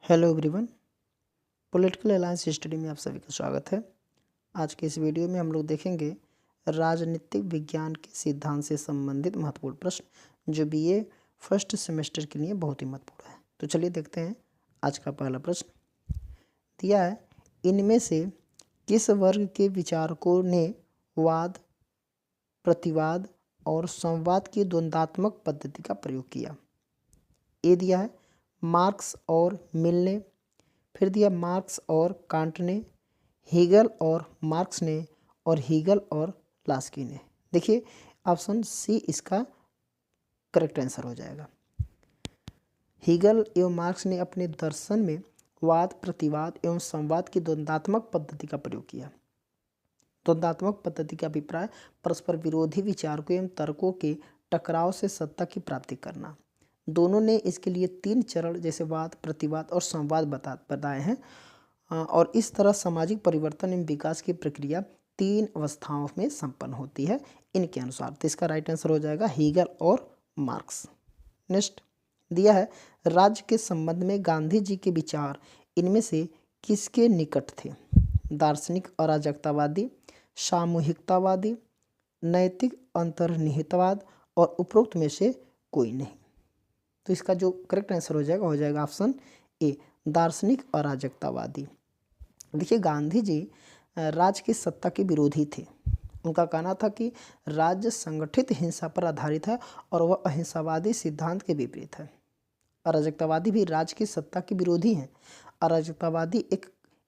Hello everyone, political alliance study में आप सभी का स्वागत है। आज के इस वीडियो में हम लोग देखेंगे राजनीतिक विज्ञान के सिद्धांत से संबंधित महत्वपूर्ण प्रश्न जो बीए फर्स्ट सेमेस्टर के लिए बहुत ही महत्वपूर्ण है। तो चलिए देखते हैं। आज का पहला प्रश्न दिया है, इनमें से किस वर्ग के विचारकों ने वाद, प्रतिवाद और संवाद की द्वंद्वात्मक पद्धति का प्रयोग किया। ये दिया है मार्क्स और मिल ने, फिर दिया मार्क्स और कांट ने, हीगल और मार्क्स ने, और हीगल और लास्की ने। देखिए ऑप्शन सी इसका करेक्ट आंसर हो जाएगा। हीगल एवं मार्क्स ने अपने दर्शन में वाद, प्रतिवाद एवं संवाद की द्वंद्वात्मक पद्धति का प्रयोग किया। द्वंद्वात्मक पद्धति का अभिप्राय परस्पर विरोधी विचारकों एवं तर्कों के टकराव से सत्ता की प्राप्ति करना। दोनों ने इसके लिए 3 चरण जैसे वाद, प्रतिवाद और संवाद बताए हैं और इस तरह सामाजिक परिवर्तन एवं विकास की प्रक्रिया 3 अवस्थाओं में संपन्न होती है इनके अनुसार। तो इसका राइट आंसर हो जाएगा हीगल और मार्क्स। नेक्स्ट दिया है, राज्य के संबंध में गांधी जी के विचार इनमें से किसके निकट थे? दार्शनिक अराजकतावादी, सामूहिकतावादी, नैतिक अंतर्निहितवाद और उपरोक्त में से कोई नहीं। तो इसका जो करेक्ट आंसर हो जाएगा ऑप्शन ए, दार्शनिक अराजकतावादी। देखिए गांधी जी राज्य की सत्ता के विरोधी थे। उनका कहना था कि राज्य संगठित हिंसा पर आधारित है और वह अहिंसावादी सिद्धांत के विपरीत है। अराजकतावादी भी राज्य की सत्ता के विरोधी हैं। अराजकतावादी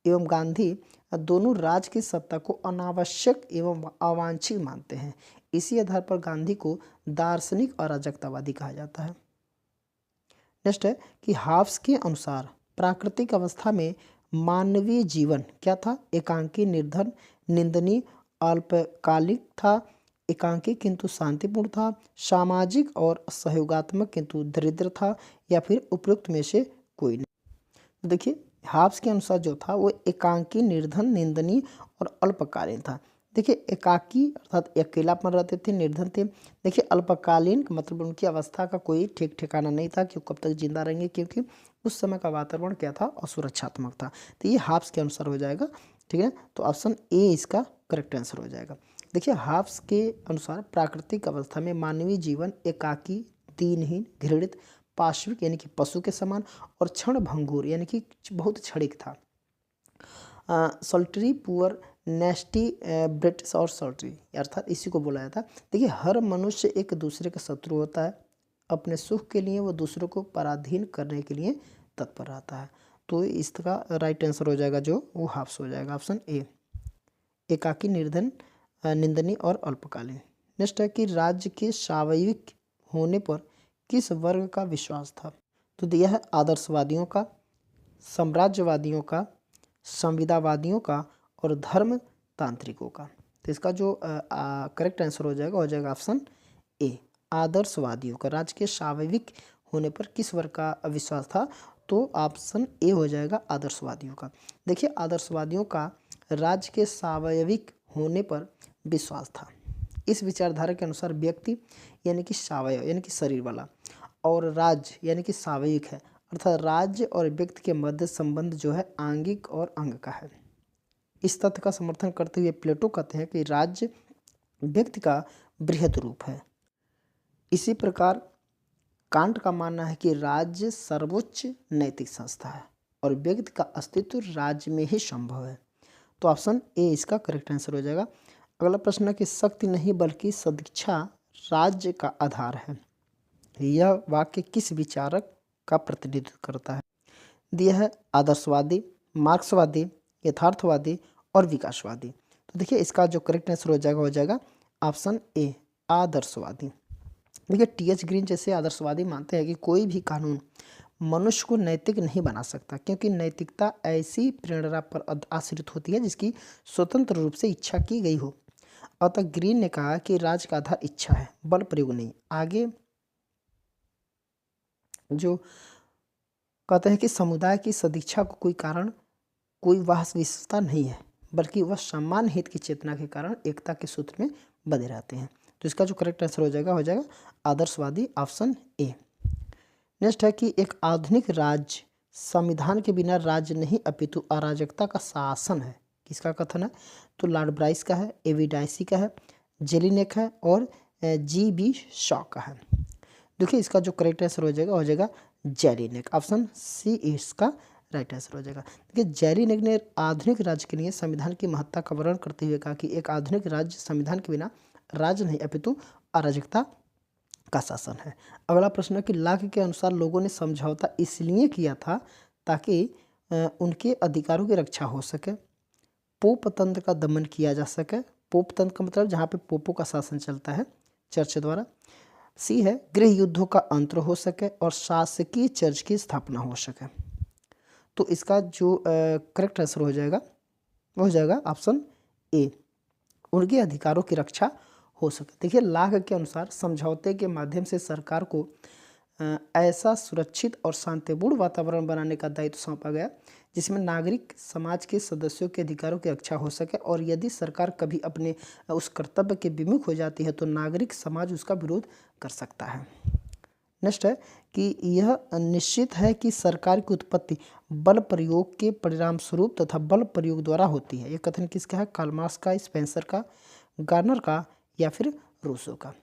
एवं गांधी दोनों राज्य की सत्ता को अनावश्यक एवं अवांछित मानते हैं। इसी आधार पर गांधी को दार्शनिक अराजकतावादी कहा जाता है। नेक्स्ट है कि हाब्स के अनुसार प्राकृतिक अवस्था में मानवीय जीवन क्या था? एकांकी, निर्धन, निंदनीय, अल्पकालिक था, एकांकी किंतु शांतिपूर्ण था, सामाजिक और सहयोगात्मक किंतु दरिद्र था, या फिर उपयुक्त में से कोई नहीं। तो देखिए हाब्स के अनुसार जो था वो एकांकी, निर्धन, निंदनीय और अल्पकालीन था। देखिए एकाकी अर्थात अकेलापन रहते थे, निर्धन थे। देखिए अल्पकालीन मतलब उनकी अवस्था का कोई ठीक ठिकाना नहीं था कि कब तक जिंदा रहेंगे, क्योंकि उस समय का वातावरण क्या था? असुरक्षात्मक था। तो ये हाब्स के अनुसार हो जाएगा। ठीक है, तो ऑप्शन ए इसका करेक्ट आंसर हो जाएगा। देखिए हाब्स के अनुसार प्राकृतिक अवस्था में मानवीय जीवन एकाकी, दीनहीन, घृणित, पाशविक यानी कि पशु के समान और क्षण भंगुर यानी कि बहुत क्षणिक था। सल्टरी, पुअर, नेस्टी, ब्रिटिश और सल्टरी अर्थात इसी को बोला जाता है। देखिए हर मनुष्य एक दूसरे का शत्रु होता है। अपने सुख के लिए वो दूसरों को पराधीन करने के लिए तत्पर रहता है। तो इसका राइट आंसर हो जाएगा जो वो हाब्स हो जाएगा ऑप्शन ए, एकाकी, निर्धन, निंदनीय और अल्पकालीन। नेक्स्ट है कि राज्य के स्वाभाविक होने पर किस वर्ग का विश्वास था? तो दिया है आदर्शवादियों का, साम्राज्यवादियों का, संविदावादियों का और धर्म तांत्रिकों का। तो इसका जो करेक्ट आंसर हो जाएगा ऑप्शन ए, आदर्शवादियों का। राज्य के स्वाभाविक होने पर किस वर्ग का विश्वास था? तो ऑप्शन ए हो जाएगा आदर्शवादियों का। देखिए आदर्शवादियों का राज्य के स्वाभाविक होने पर विश्वास था। इस विचारधारा के अनुसार व्यक्ति यानी कि स्वावयव यानी कि शरीर वाला और राज्य यानी कि स्वाभाविक है, अर्थात राज्य और व्यक्ति के मध्य संबंध जो है आंगिक और अंग का है। इस तथ्य का समर्थन करते हुए प्लेटो कहते हैं कि राज्य व्यक्ति का बृहद रूप है। इसी प्रकार कांट का मानना है कि राज्य सर्वोच्च नैतिक संस्था है और व्यक्ति का अस्तित्व राज्य में ही संभव है। तो ऑप्शन ए इसका करेक्ट आंसर हो जाएगा। अगला प्रश्न है कि शक्ति नहीं बल्कि सदिच्छा राज्य का आधार है। यह वाक्य किस विचारक का प्रतिनिधित्व करता है? दिया है आदर्शवादी, मार्क्सवादी, यथार्थवादी और विकासवादी। तो देखिए इसका जो करेक्ट आंसर हो जाएगा ऑप्शन ए, आदर्शवादी। देखिए टी.एच. ग्रीन जैसे आदर्शवादी मानते हैं कि कोई भी कानून मनुष्य को नैतिक नहीं बना सकता, क्योंकि नैतिकता ऐसी प्रेरणा पर आश्रित होती है जिसकी स्वतंत्र रूप से इच्छा की गई हो। अतः ग्रीन ने कहा कि राज्य का आधार इच्छा है, बल प्रयोग नहीं। आगे जो कहते हैं कि समुदाय की सदिच्छा को कोई कारण, कोई वास्तविकता नहीं है, बल्कि वह समान हित की चेतना के कारण एकता के सूत्र में बंधे रहते हैं। तो इसका जो करेक्ट आंसर हो जाएगा आदर्शवादी ऑप्शन ए। नेक्स्ट है कि एक आधुनिक राज्य संविधान के बिना राज्य नहीं अपितु अराजकता का शासन है। किसका कथन है? तो लॉर्ड ब्राइस का है, एवी डाइसी का है, जेलिनेक है और जी.बी. शॉ का है। देखिए इसका जो करेक्ट आंसर हो जाएगा जेलिनेक। ऑप्शन सी इसका राइट आंसर हो जाएगा। देखिए जेलिनेक ने आधुनिक राज्य के लिए संविधान की महत्ता का वर्णन करते हुए कहा कि एक आधुनिक राज्य संविधान के बिना राज्य नहीं अपितु अराजकता का शासन है। अगला प्रश्न है कि लाक के अनुसार लोगों ने समझौता इसलिए किया था ताकि उनके अधिकारों की रक्षा हो सके, पोप तंत्र का दमन किया जा सके। पोप तंत्र का मतलब जहाँ पे पोपों का शासन चलता है चर्च द्वारा। सी है गृह युद्धों का अंत हो सके और शासकीय चर्च की स्थापना हो सके। तो इसका जो करेक्ट आंसर हो जाएगा वो हो जाएगा ऑप्शन ए, उनके अधिकारों की रक्षा हो सके। देखिए लाक के अनुसार समझौते के माध्यम से सरकार को ऐसा सुरक्षित और शांतिपूर्ण वातावरण बनाने का दायित्व सौंपा गया जिसमें नागरिक समाज के सदस्यों के अधिकारों की रक्षा हो सके, और यदि सरकार कभी अपने उस कर्तव्य के विमुख हो जाती है तो नागरिक समाज उसका विरोध कर सकता है। नेक्स्ट है कि यह निश्चित है कि सरकार की उत्पत्ति बल प्रयोग के परिणाम स्वरूप तथा बल प्रयोग द्वारा होती है। यह कथन किसका है? कार्ल मार्क्स का, स्पेंसर का, गार्नर का या फिर रूसो का।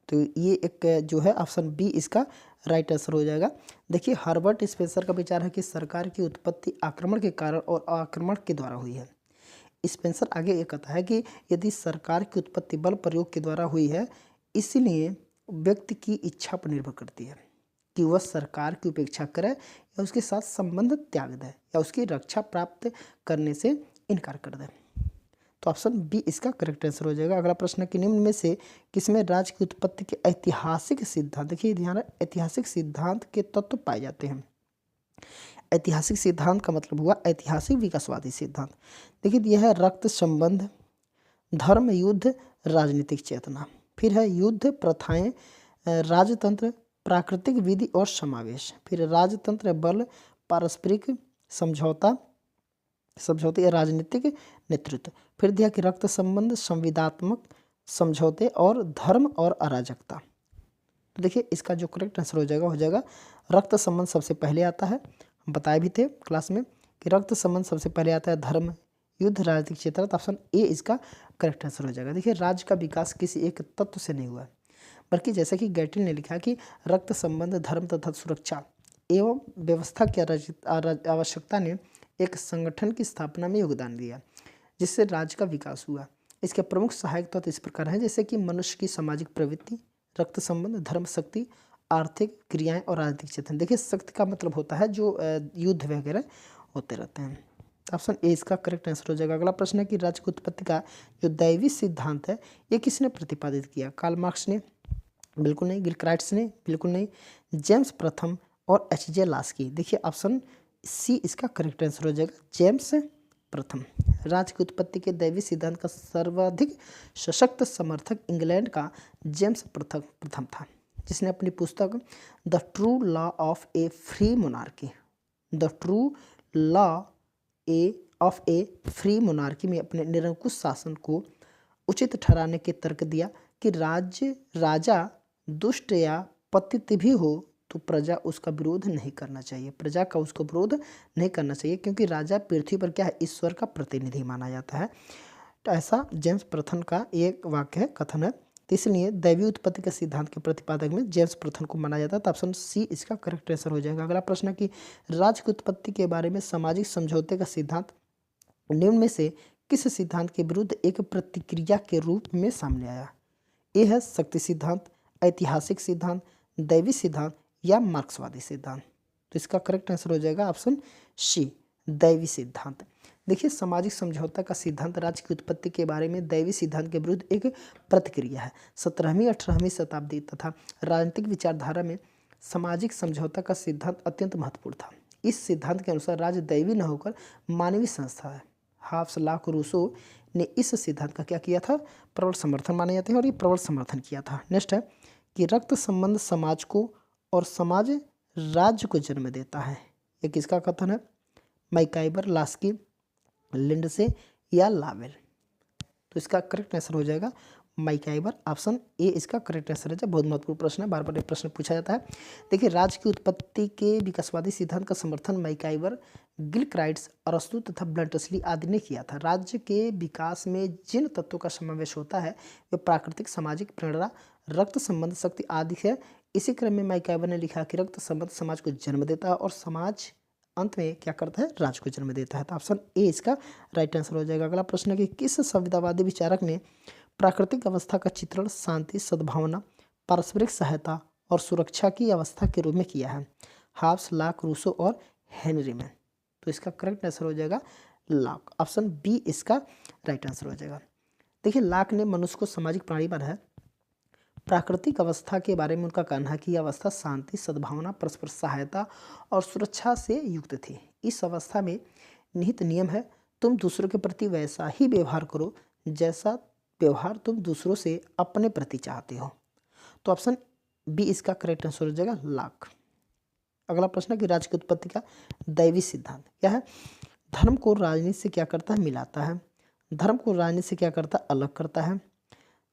तो ये एक जो है ऑप्शन बी इसका राइट आंसर हो जाएगा। देखिए हर्बर्ट स्पेंसर का विचार है कि सरकार की उत्पत्ति आक्रमण के कारण और आक्रमण के द्वारा हुई है। स्पेंसर आगे ये कहता है कि यदि सरकार की उत्पत्ति बल प्रयोग के द्वारा हुई है, इसलिए व्यक्ति की इच्छा पर निर्भर करती है कि वह सरकार की उपेक्षा करे या उसके साथ संबंध त्याग दे या उसकी रक्षा प्राप्त करने से इनकार कर दे। तो ऑप्शन बी इसका करेक्ट आंसर हो जाएगा। अगला प्रश्न है कि निम्न में से किसमें राज्य की उत्पत्ति के ऐतिहासिक सिद्धांत, देखिए ध्यान, ऐतिहासिक सिद्धांत के तत्व पाए जाते हैं। ऐतिहासिक सिद्धांत का मतलब हुआ ऐतिहासिक विकासवादी सिद्धांत। देखिए यह है रक्त संबंध, धर्म, युद्ध, राजनीतिक चेतना। फिर है युद्ध, प्रथाएं, राजतंत्र, प्राकृतिक विधि और समावेश। फिर राजतंत्र, बल, पारस्परिक समझौता या राजनीतिक नेतृत्व। फिर दिया कि रक्त संबंध, संविदात्मक समझौते और धर्म और अराजकता। तो देखिए इसका जो करेक्ट आंसर हो जाएगा रक्त संबंध सबसे पहले आता है। हम बताए भी थे क्लास में कि रक्त संबंध सबसे पहले आता है, धर्म, युद्ध, राजनीतिक चेतना। तो ऑप्शन ए इसका करेक्ट आंसर हो जाएगा। देखिए राज्य का विकास किसी एक तत्व से नहीं हुआ है, बल्कि जैसा कि गैटिल ने लिखा कि रक्त संबंध, धर्म तथा सुरक्षा एवं व्यवस्था की आवश्यकता ने एक संगठन की स्थापना में योगदान दिया जिससे राज्य का विकास हुआ। इसके प्रमुख सहायक तत्व इस प्रकार हैं जैसे कि मनुष्य की सामाजिक प्रवृत्ति, रक्त संबंध, धर्म, शक्ति, आर्थिक क्रियाएं और राजनीतिक चेतना। देखिए शक्ति का मतलब होता है जो युद्ध वगैरह होते रहते हैं। ऑप्शन ए इसका करेक्ट आंसर हो जाएगा। अगला प्रश्न है कि राज्य की उत्पत्ति का जो दैवी सिद्धांत है ये किसने प्रतिपादित किया? कार्ल मार्क्स ने? बिल्कुल नहीं। गिलक्राइट्स ने? बिल्कुल नहीं। जेम्स प्रथम और एच.जे. लास्की। देखिए ऑप्शन सी इसका करेक्ट आंसर हो जाएगा, जेम्स प्रथम। राज्य की उत्पत्ति के दैवी सिद्धांत का सर्वाधिक सशक्त समर्थक इंग्लैंड का जेम्स प्रथम था, जिसने अपनी पुस्तक the true law of A free monarchy में अपने निरंकुश शासन को उचित ठहराने के तर्क दिया कि राजा दुष्ट या पतित भी हो तो प्रजा उसका विरोध नहीं करना चाहिए, प्रजा का उसको विरोध नहीं करना चाहिए, क्योंकि राजा पृथ्वी पर क्या है, ईश्वर का प्रतिनिधि माना जाता है। तो ऐसा जेम्स प्रथम का एक वाक्य है, कथन है। तो इसलिए दैवीय उत्पत्ति के सिद्धांत के प्रतिपादक में जेम्स प्रथम को माना जाता है। तो ऑप्शन सी इसका करेक्ट आंसर हो जाएगा। अगला प्रश्न है कि राज्य की उत्पत्ति के बारे में सामाजिक समझौते का सिद्धांत निम्न में से किस सिद्धांत के विरुद्ध एक प्रतिक्रिया के रूप में सामने आया? ए है शक्ति सिद्धांत, ऐतिहासिक सिद्धांत, दैवी सिद्धांत या मार्क्सवादी सिद्धांत। तो इसका करेक्ट आंसर हो जाएगा ऑप्शन सी, दैवी सिद्धांत। देखिए सामाजिक समझौता का सिद्धांत राज्य की उत्पत्ति के बारे में दैवी सिद्धांत के विरुद्ध एक प्रतिक्रिया है। 17वीं 18वीं शताब्दी तथा राजनीतिक विचारधारा में सामाजिक समझौता का सिद्धांत अत्यंत महत्वपूर्ण था। इस सिद्धांत के अनुसार राज्य दैवी न होकर मानवीय संस्था है। हाब्स, लॉक, रूसो ने इस सिद्धांत का क्या किया था? प्रबल समर्थन माने जाते हैं और ये प्रबल समर्थन किया था। नेक्स्ट है कि रक्त संबंध समाज को और समाज राज्य को जन्म देता है। ये किसका कथन है? मैकाइबर, लास्की, लिंडसे या लावेल। तो इसका करेक्ट आंसर हो जाएगा मैकाइवर। ऑप्शन ए इसका करेक्ट आंसर है। जब बहुत महत्वपूर्ण प्रश्न है, बार बार ये प्रश्न पूछा जाता है। देखिए, राज्य की उत्पत्ति के विकासवादी सिद्धांत का समर्थन मैकाइवर, गिलक्राइट्स, अरस्तु तथा ब्लंटस्ली आदि ने किया था। राज्य के विकास में जिन तत्वों का समावेश होता है वे प्राकृतिक, सामाजिक, प्रेरणा, रक्त संबंध, शक्ति आदि है। इसी क्रम में मैकाइवर ने लिखा कि रक्त संबंध समाज को जन्म देता है और समाज अंत में क्या करता है, राज्य को जन्म देता है। तो ऑप्शन ए इसका राइट आंसर हो जाएगा। अगला प्रश्न है कि किस संविदावादी विचारक ने प्राकृतिक अवस्था का चित्रण शांति, सद्भावना, पारस्परिक सहायता और सुरक्षा की अवस्था के रूप में किया है? हाब्स, लॉक, रूसो और हेनरी मैन। तो इसका करेक्ट आंसर हो जाएगा लॉक। ऑप्शन बी इसका राइट आंसर हो जाएगा। देखिए, लॉक ने मनुष्य को सामाजिक प्राणी बनाया है। प्राकृतिक अवस्था के बारे में उनका कहना है कि यह अवस्था शांति, सद्भावना, परस्पर सहायता और सुरक्षा से युक्त थी। इस अवस्था में निहित नियम है, तुम दूसरों के प्रति वैसा ही व्यवहार करो जैसा व्यवहार तुम दूसरों से अपने प्रति चाहते हो। तो ऑप्शन बी इसका करेक्ट आंसर हो जाएगा लॉक। अगला प्रश्न है कि राज्य की उत्पत्ति का दैवी सिद्धांत क्या है? धर्म को राजनीति से क्या करता है, मिलाता है। धर्म को राजनीति से क्या करता है, अलग करता है।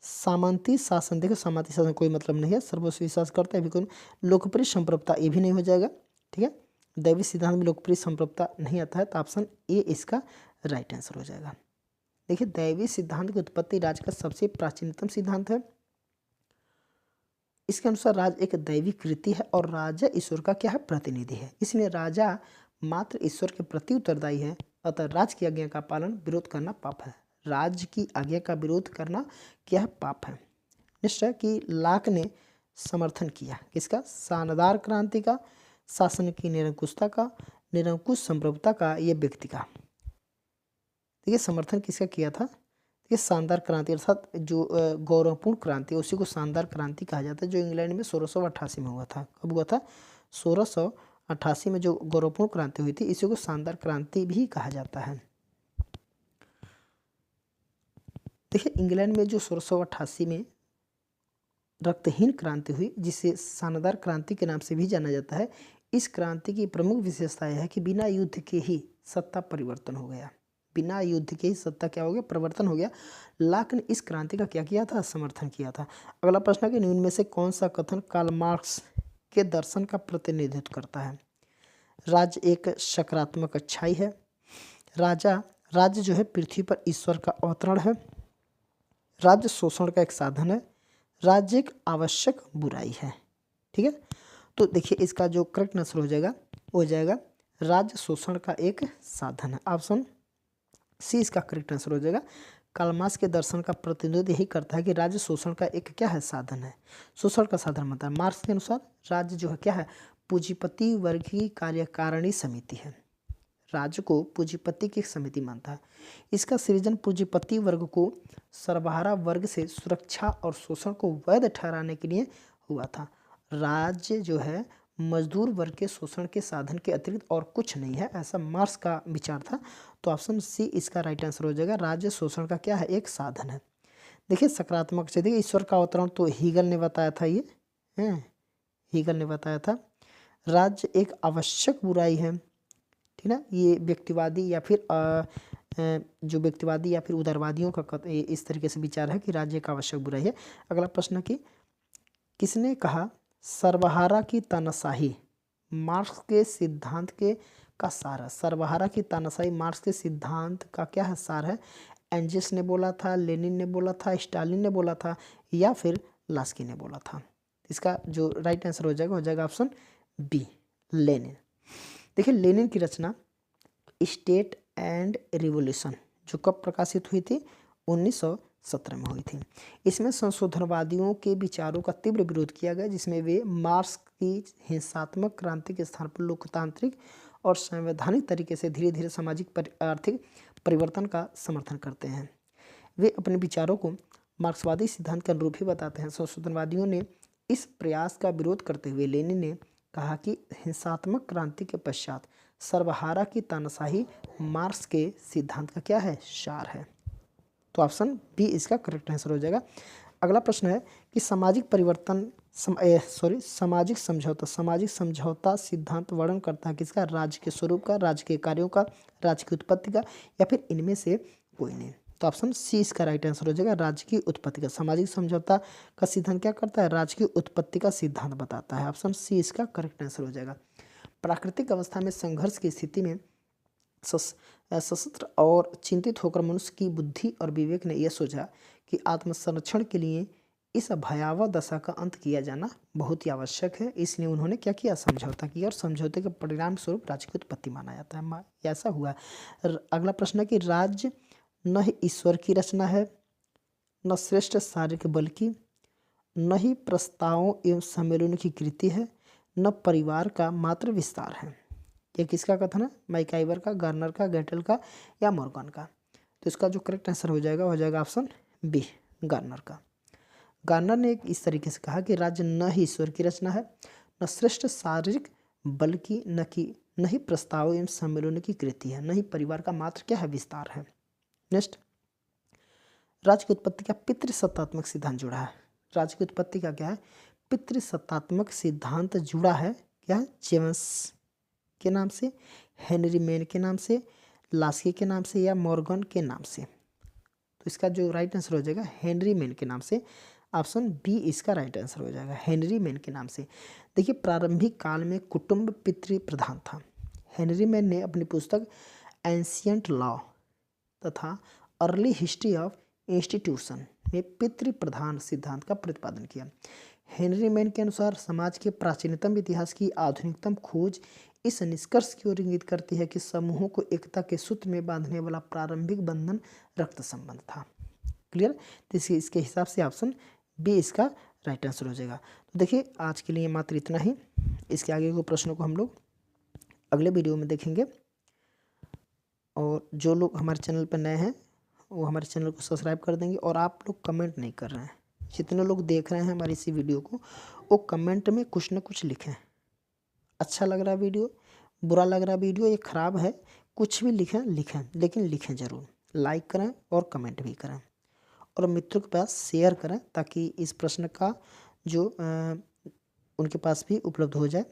सामंती शासन, देखो सामंती शासन कोई मतलब नहीं है, सर्वस्व विश्वास करता है भी कोई। लोकप्रिय संप्रभुता, ये भी नहीं हो जाएगा, ठीक है। दैवी सिद्धांत में लोकप्रिय संप्रभुता नहीं आता है, तो ऑप्शन ए इसका राइट आंसर हो जाएगा। देखिए, दैवी सिद्धांत की उत्पत्ति राज्य का सबसे प्राचीनतम सिद्धांत है। इसके अनुसार राज्य एक दैवी कृति है और राजा ईश्वर का क्या है, प्रतिनिधि है। इसलिए राजा मात्र ईश्वर के प्रति उत्तरदायी है, अतः राज्य की आज्ञा का पालन, विरोध करना पाप है। राज्य की आज्ञा का विरोध करना क्या है, पाप है। निश्चय कि लॉक ने समर्थन किया किसका, शानदार क्रांति का, शासन की निरंकुशता का, निरंकुश संप्रभुता का, ये व्यक्ति का। देखिए, समर्थन किसका किया था, ये शानदार क्रांति अर्थात जो गौरवपूर्ण क्रांति है उसी को शानदार क्रांति कहा जाता है, जो इंग्लैंड में 1688 में हुआ था। कब हुआ था, 1688 में जो गौरवपूर्ण क्रांति हुई थी, इसी को शानदार क्रांति भी कहा जाता है। देखिए, इंग्लैंड में जो 1688 में रक्तहीन क्रांति हुई, जिसे शानदार क्रांति के नाम से भी जाना जाता है, इस क्रांति की प्रमुख विशेषता यह है कि बिना युद्ध के ही सत्ता परिवर्तन हो गया। बिना युद्ध के ही सत्ता क्या हो गया, परिवर्तन हो गया। लॉक ने इस क्रांति का क्या किया था, समर्थन किया था। अगला प्रश्न है कि निम्न में से कौन सा कथन कार्ल मार्क्स के दर्शन का प्रतिनिधित्व करता है? राज्य एक सकारात्मक अच्छाई है। राज्य जो है पृथ्वी पर ईश्वर का अवतरण है। राज्य शोषण का एक साधन है। राज्य एक आवश्यक बुराई है। ठीक है, तो देखिए इसका जो करेक्ट आंसर हो जाएगा वो हो जाएगा राज्य शोषण का एक साधन है। ऑप्शन सी इसका करेक्ट आंसर हो जाएगा। कार्ल मार्क्स के दर्शन का प्रतिनिधित्व यही करता है कि राज्य शोषण का एक क्या है, साधन है। शोषण का साधन मतलब मार्क्स के अनुसार राज्य जो है क्या है, पूंजीपति वर्ग की कार्यकारिणी समिति है। राज्य को पूंजीपति की समिति मानता है। इसका सृजन पूंजीपति वर्ग को सर्वहारा वर्ग से सुरक्षा और शोषण को वैध ठहराने के लिए हुआ था। राज्य जो है मजदूर वर्ग के शोषण के साधन के अतिरिक्त और कुछ नहीं है, ऐसा मार्क्स का विचार था। तो ऑप्शन सी इसका राइट आंसर हो जाएगा। राज्य शोषण का क्या है, एक साधन है। देखिए सकारात्मक से, देखिए ईश्वर का अवतरण तो हीगल ने बताया था, ये है हीगल ने बताया था। राज्य एक आवश्यक बुराई है, ठीक ना। ये व्यक्तिवादी या फिर जो व्यक्तिवादी या फिर उदारवादियों का इस तरीके से विचार है कि राज्य एक आवश्यक बुराई है। अगला प्रश्न कि किसने कहा सर्वहारा की तानाशाही मार्क्स के सिद्धांत का सार है? सर्वहारा की तानाशाही मार्क्स के सिद्धांत का क्या है, सार है? एंजिस ने बोला था, लेनिन ने बोला था, स्टालिन ने बोला था, या फिर लास्की ने बोला था? इसका जो राइट आंसर हो जाएगा ऑप्शन बी, लेनिन। देखिए लेनिन की रचना स्टेट एंड रिवोल्यूशन जो कब प्रकाशित हुई थी, 1917 में हुई थी। इसमें संशोधनवादियों के विचारों का तीव्र विरोध किया गया, जिसमें वे मार्क्स की हिंसात्मक क्रांति के स्थान पर लोकतांत्रिक और संवैधानिक तरीके से धीरे धीरे सामाजिक आर्थिक परिवर्तन का समर्थन करते हैं। वे अपने विचारों को मार्क्सवादी सिद्धांत के अनुरूप ही बताते हैं। संशोधनवादियों ने इस प्रयास का विरोध करते हुए लेनिन ने कहा कि हिंसात्मक क्रांति के पश्चात सर्वहारा की तानाशाही मार्क्स के सिद्धांत का क्या है, सार है। तो ऑप्शन बी इसका करेक्ट आंसर हो जाएगा। अगला प्रश्न है कि सामाजिक परिवर्तन सामाजिक समझौता सिद्धांत वर्णन करता है किसका, राज्य के स्वरूप का, राज्य के कार्यों का, राज्य की उत्पत्ति का, या फिर इनमें से कोई नहीं? तो ऑप्शन सी इसका राइट आंसर हो जाएगा। राज्य की उत्पत्ति का सामाजिक समझौता का सिद्धांत क्या करता है? राज्य की उत्पत्ति का सिद्धांत बताता है। ऑप्शन सी इसका करेक्ट आंसर हो जाएगा। प्राकृतिक अवस्था में संघर्ष की स्थिति में सशस्त्र और चिंतित होकर मनुष्य की बुद्धि और विवेक ने यह सोचा कि आत्मसंरक्षण के लिए इस भयावह दशा का अंत किया जाना बहुत ही आवश्यक है। इसलिए उन्होंने क्या किया? समझौता किया, और समझौते के परिणाम स्वरूप राज्य की उत्पत्ति माना जाता है। ऐसा हुआ। अगला प्रश्न है कि राज्य न ही ईश्वर की रचना है, न श्रेष्ठ शारीरिक बल की, न ही प्रस्तावों एवं सम्मेलनों की कृति है, न परिवार का मात्र विस्तार है। ये किसका कथन है? मैकाइवर का, गार्नर का, गेटल का या मॉर्गन का? तो इसका जो करेक्ट आंसर हो जाएगा ऑप्शन बी, गार्नर का। गार्नर ने इस तरीके से कहा कि राज्य न ही ईश्वर की रचना है, न श्रेष्ठ शारीरिक बल की, न ही प्रस्ताव एवं सम्मेलनों की कृति है, न ही परिवार का मात्र क्या है? विस्तार है। नेक्स्ट, राज्य की उत्पत्ति का पितृसत्तात्मक सिद्धांत जुड़ा है। राज्य की उत्पत्ति का क्या है? पितृसत्तात्मक सिद्धांत जुड़ा है। क्या है? जेम्स के नाम से, हेनरी मैन के नाम से, लास्की के नाम से या मॉर्गन के नाम से? तो इसका जो राइट आंसर हो जाएगा हेनरी मैन के नाम से। ऑप्शन बी इसका राइट आंसर हो जाएगा, हेनरी मैन के नाम से। देखिए, प्रारंभिक काल में कुटुंब पितृ प्रधान था। हेनरी मैन ने अपनी पुस्तक एंशियंट लॉ तथा अर्ली हिस्ट्री ऑफ इंस्टीट्यूशन में पितृ प्रधान सिद्धांत का प्रतिपादन किया। हेनरी मैन के अनुसार समाज के प्राचीनतम इतिहास की आधुनिकतम खोज इस निष्कर्ष की ओर इंगित करती है कि समूहों को एकता के सूत्र में बांधने वाला प्रारंभिक बंधन रक्त संबंध था। क्लियर? तो इसके हिसाब से ऑप्शन बी इसका राइट आंसर हो जाएगा। तो देखिए, आज के लिए मात्र इतना ही। इसके आगे के प्रश्नों को हम लोग अगले वीडियो में देखेंगे। और जो लोग हमारे चैनल पर नए हैं वो हमारे चैनल को सब्सक्राइब कर देंगे। और आप लोग कमेंट नहीं कर रहे हैं, जितने लोग देख रहे हैं हमारी इसी वीडियो को, वो कमेंट में कुछ ना कुछ लिखें। अच्छा लग रहा है वीडियो, बुरा लग रहा है वीडियो, ये ख़राब है, कुछ भी लिखें, लेकिन लिखें ज़रूर। लाइक करें और कमेंट भी करें, और मित्रों के पास शेयर करें ताकि इस प्रश्न का जो उनके पास भी उपलब्ध हो जाए।